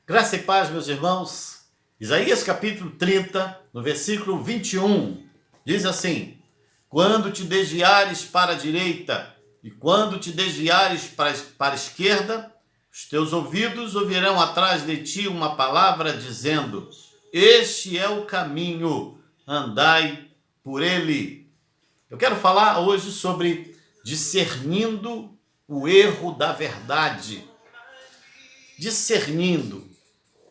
Graça e paz, meus irmãos. Isaías capítulo 30, no versículo 21, diz assim: Quando te desviares para a direita e quando te desviares para a esquerda, os teus ouvidos ouvirão atrás de ti uma palavra dizendo: Este é o caminho, andai por ele. Eu quero falar hoje sobre discernindo o erro da verdade. Discernindo,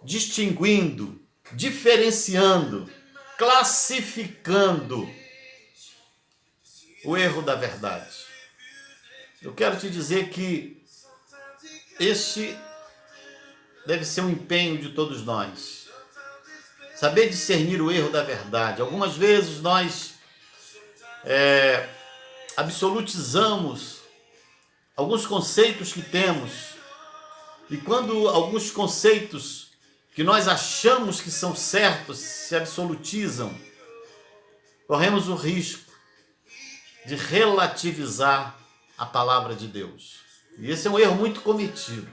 distinguindo, diferenciando, classificando o erro da verdade. Eu quero te dizer que este deve ser um empenho de todos nós. Saber discernir o erro da verdade. Algumas vezes nós absolutizamos alguns conceitos que temos. E quando alguns conceitos que nós achamos que são certos se absolutizam, corremos o risco de relativizar a palavra de Deus. E esse é um erro muito cometido.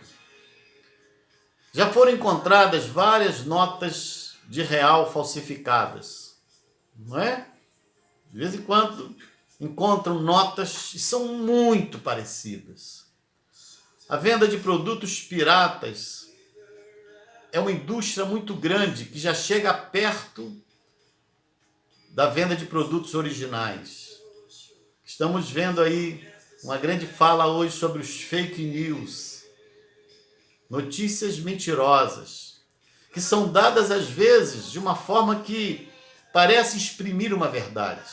Já foram encontradas várias notas de real falsificadas, não é? De vez em quando encontram notas e são muito parecidas. A venda de produtos piratas é uma indústria muito grande que já chega perto da venda de produtos originais. Estamos vendo aí uma grande fala hoje sobre os fake news, notícias mentirosas, que são dadas às vezes de uma forma que parece exprimir uma verdade.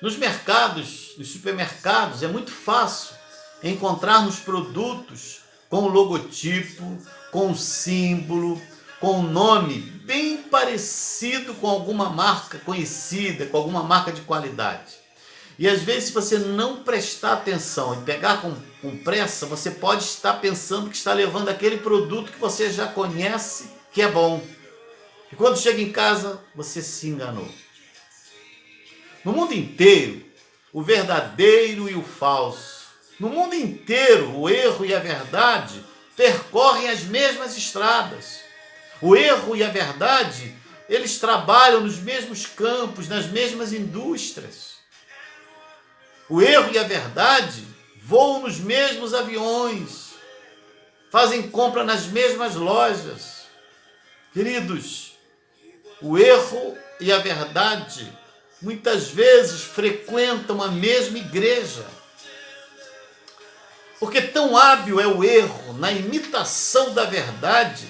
Nos mercados, nos supermercados, é muito fácil encontrarmos produtos com o logotipo, com o símbolo, com o nome bem parecido com alguma marca conhecida, com alguma marca de qualidade. E às vezes, se você não prestar atenção e pegar com pressa, você pode estar pensando que está levando aquele produto que você já conhece, que é bom. E quando chega em casa, você se enganou. No mundo inteiro, o verdadeiro e o falso, no mundo inteiro, o erro e a verdade percorrem as mesmas estradas. O erro e a verdade, eles trabalham nos mesmos campos, nas mesmas indústrias. O erro e a verdade voam nos mesmos aviões, fazem compra nas mesmas lojas. Queridos, o erro e a verdade muitas vezes frequentam a mesma igreja. Porque tão hábil é o erro na imitação da verdade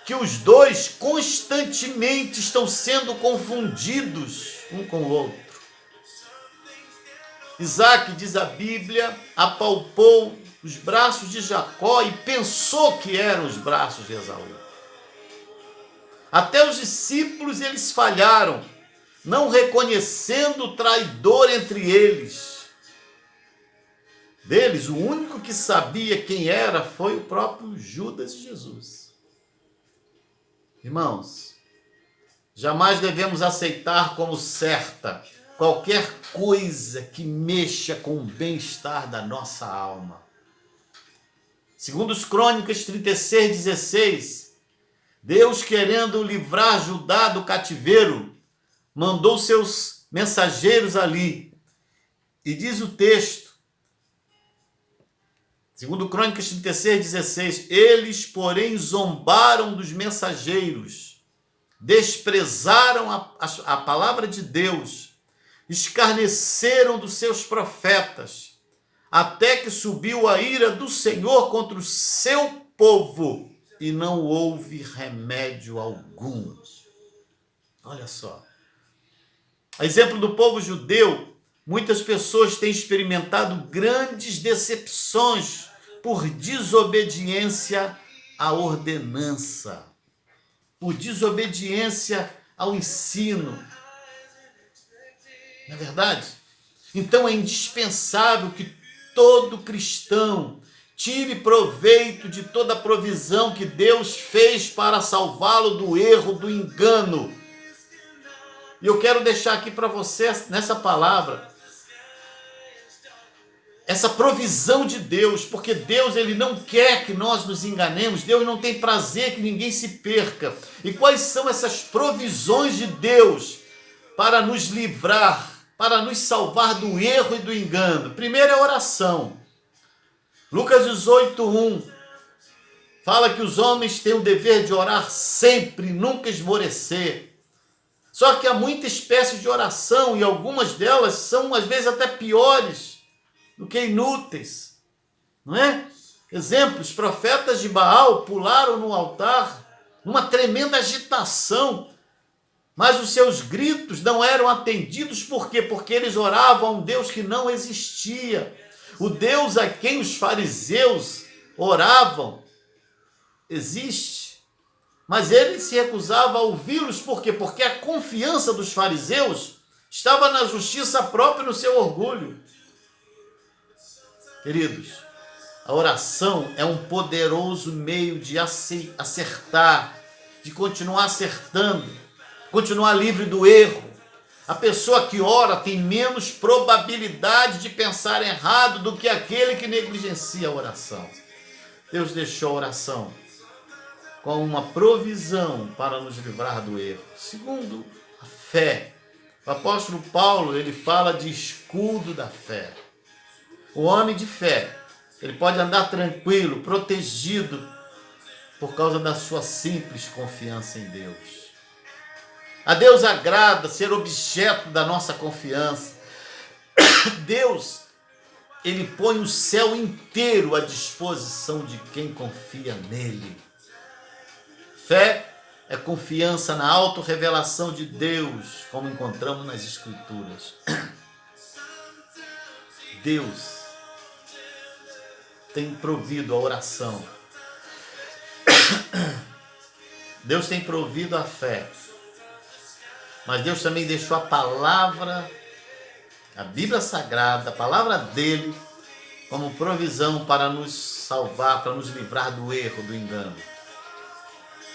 que os dois constantemente estão sendo confundidos um com o outro. Isaac, diz a Bíblia, apalpou os braços de Jacó e pensou que eram os braços de Esaú. Até os discípulos eles falharam, não reconhecendo o traidor entre eles. Deles, o único que sabia quem era foi o próprio Judas de Jesus. Irmãos, jamais devemos aceitar como certa qualquer coisa que mexa com o bem-estar da nossa alma. Segundo os Crônicas 36:16, Deus, querendo livrar Judá do cativeiro, mandou seus mensageiros ali. E diz o texto, segundo Crônicas 36:16, eles, porém, zombaram dos mensageiros, desprezaram a palavra de Deus, escarneceram dos seus profetas, até que subiu a ira do Senhor contra o seu povo, e não houve remédio algum. Olha só. A exemplo do povo judeu, muitas pessoas têm experimentado grandes decepções por desobediência à ordenança, por desobediência ao ensino. Não é verdade? Então é indispensável que todo cristão tire proveito de toda a provisão que Deus fez para salvá-lo do erro, do engano. E eu quero deixar aqui para você, nessa palavra, essa provisão de Deus, porque Deus ele não quer que nós nos enganemos, Deus não tem prazer que ninguém se perca. E quais são essas provisões de Deus para nos livrar, para nos salvar do erro e do engano? Primeiro é a oração. Lucas 18:1 fala que os homens têm o dever de orar sempre, nunca esmorecer. Só que há muita espécie de oração e algumas delas são às vezes até piores do que inúteis, não é? Exemplo, os profetas de Baal pularam no altar numa tremenda agitação, mas os seus gritos não eram atendidos. Por quê? Porque eles oravam a um Deus que não existia. O Deus a quem os fariseus oravam existe, mas ele se recusava a ouvi-los. Por quê? Porque a confiança dos fariseus estava na justiça própria e no seu orgulho. Queridos, a oração é um poderoso meio de acertar, de continuar acertando, continuar livre do erro. A pessoa que ora tem menos probabilidade de pensar errado do que aquele que negligencia a oração. Deus deixou a oração com uma provisão para nos livrar do erro. Segundo, a fé. O apóstolo Paulo, ele fala de escudo da fé. O homem de fé, ele pode andar tranquilo, protegido, por causa da sua simples confiança em Deus. A Deus agrada ser objeto da nossa confiança. Deus, ele põe o céu inteiro à disposição de quem confia nele. Fé é confiança na autorrevelação de Deus, como encontramos nas Escrituras. Deus tem provido a oração. Deus tem provido a fé. Mas Deus também deixou a palavra, a Bíblia Sagrada, a palavra dele, como provisão para nos salvar, para nos livrar do erro, do engano.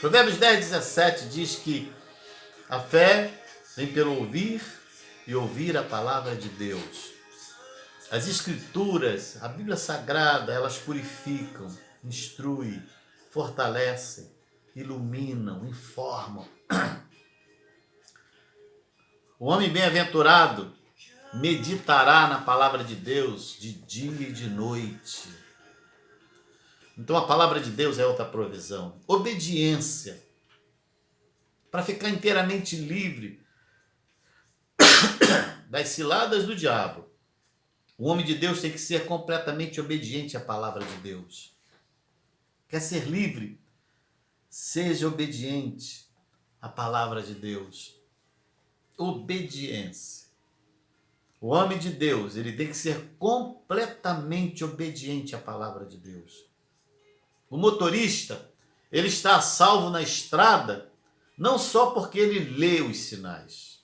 Provérbios 10:17 diz que a fé vem pelo ouvir e ouvir a palavra de Deus. As Escrituras, a Bíblia Sagrada, elas purificam, instruem, fortalecem, iluminam, informam. O homem bem-aventurado meditará na palavra de Deus de dia e de noite. Então a palavra de Deus é outra provisão. Obediência. Para ficar inteiramente livre das ciladas do diabo, o homem de Deus tem que ser completamente obediente à palavra de Deus. Quer ser livre? Seja obediente à palavra de Deus. Obediência. O homem de Deus, ele tem que ser completamente obediente à palavra de Deus. O motorista, ele está a salvo na estrada, não só porque ele lê os sinais.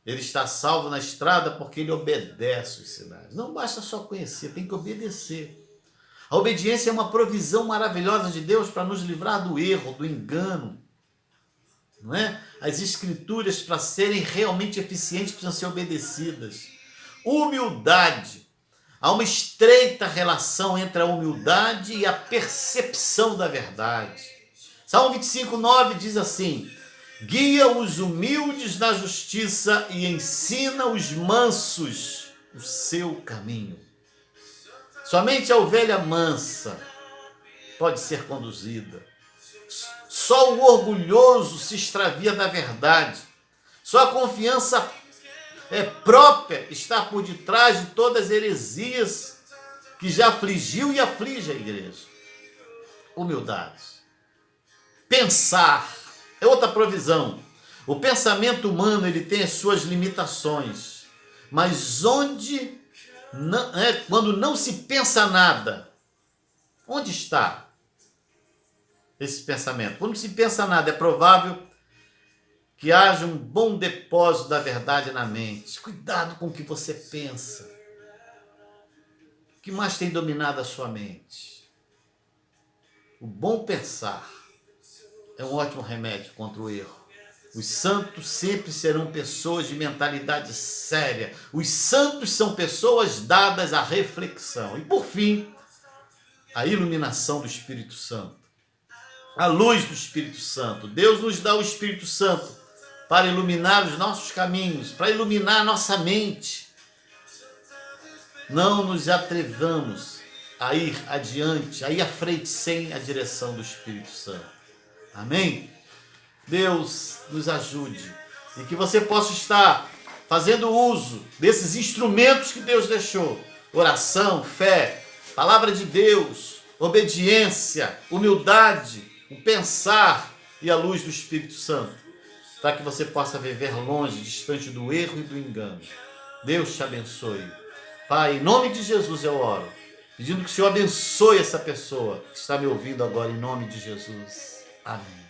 Ele está salvo na estrada porque ele obedece os sinais. Não basta só conhecer, tem que obedecer. A obediência é uma provisão maravilhosa de Deus para nos livrar do erro, do engano. Não é? As Escrituras, para serem realmente eficientes, precisam ser obedecidas. Humildade. Há uma estreita relação entre a humildade e a percepção da verdade. Salmo 25:9 diz assim: guia os humildes na justiça e ensina os mansos o seu caminho. Somente a ovelha mansa pode ser conduzida. Só o orgulhoso se extravia da verdade. Só a confiança própria está por detrás de todas as heresias que já afligiu e aflige a igreja. Humildade. Pensar é outra provisão. O pensamento humano, ele tem as suas limitações. Mas quando não se pensa nada, onde está esse pensamento? Quando se pensa nada, é provável que haja um bom depósito da verdade na mente. Cuidado com o que você pensa. O que mais tem dominado a sua mente? O bom pensar é um ótimo remédio contra o erro. Os santos sempre serão pessoas de mentalidade séria. Os santos são pessoas dadas à reflexão. E por fim, a iluminação do Espírito Santo. A luz do Espírito Santo. Deus nos dá o Espírito Santo para iluminar os nossos caminhos, para iluminar a nossa mente. Não nos atrevamos a ir adiante, a ir à frente sem a direção do Espírito Santo. Amém? Deus nos ajude e que você possa estar fazendo uso desses instrumentos que Deus deixou. Oração, fé, palavra de Deus, obediência, humildade, o pensar e a luz do Espírito Santo, para que você possa viver longe, distante do erro e do engano. Deus te abençoe. Pai, em nome de Jesus eu oro, pedindo que o Senhor abençoe essa pessoa que está me ouvindo agora, em nome de Jesus. Amém.